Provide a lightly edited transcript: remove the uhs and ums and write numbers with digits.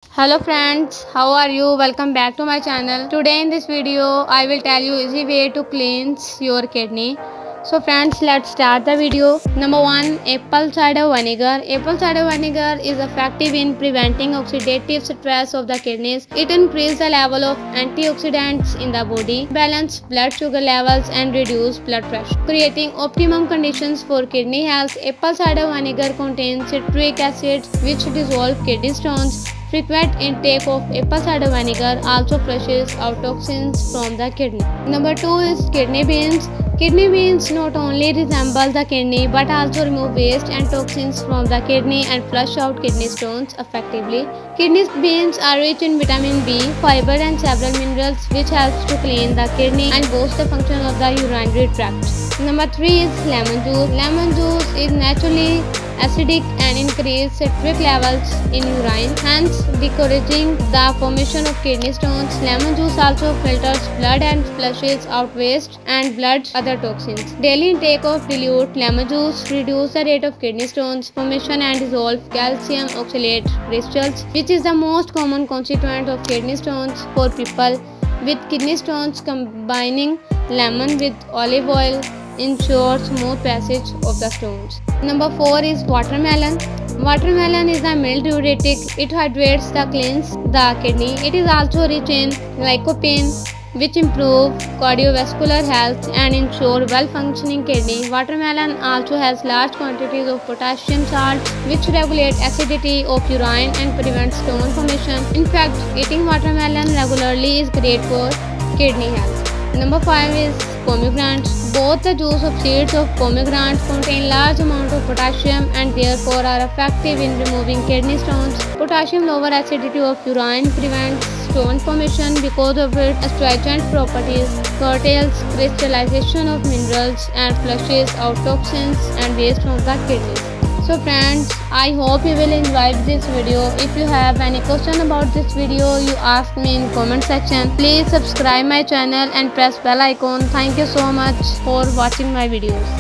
Hello friends, how are you? Welcome back to my channel. Today in this video, I will tell you easy way to cleanse your kidney. So friends, let's start the video. Number 1. Apple cider vinegar. Apple cider vinegar is effective in preventing oxidative stress of the kidneys. It increases the level of antioxidants in the body, balance blood sugar levels and reduce blood pressure, creating optimum conditions for kidney health. Apple cider vinegar contains citric acid which dissolve kidney stones. Frequent intake of apple cider vinegar also flushes out toxins from the kidney. Number 2 is kidney beans. Kidney beans not only resemble the kidney but also remove waste and toxins from the kidney and flush out kidney stones effectively. Kidney beans are rich in vitamin B, fiber and several minerals which helps to clean the kidney and boost the function of the urinary tract. Number 3 is lemon juice. Lemon juice is naturally acidic and increase citric levels in urine, hence discouraging the formation of kidney stones. Lemon juice also filters blood and flushes out waste and blood other toxins. Daily intake of dilute lemon juice reduce the rate of kidney stones formation and dissolve calcium oxalate crystals, which is the most common constituent of kidney stones for people with kidney stones. Combining lemon with olive oil ensures smooth passage of the stones. Number 4 is watermelon. Watermelon is a mild diuretic. It hydrates the cleanse the kidney. It is also rich in lycopene, which improve cardiovascular health and ensure well-functioning kidney. Watermelon also has large quantities of potassium salt, which regulate acidity of urine and prevent stone formation. In fact, eating watermelon regularly is great for kidney health. Number 5 is pomegranate. Both the juice of seeds of pomegranate contain large amount of potassium and therefore are effective in removing kidney stones. Potassium lower acidity of urine, prevents stone formation because of its astringent properties, curtails crystallization of minerals and flushes out toxins and waste from the kidneys. So friends, I hope you will enjoy this video. If you have any question about this video, you ask me in comment section. Please subscribe my channel and press bell icon. Thank you so much for watching my videos.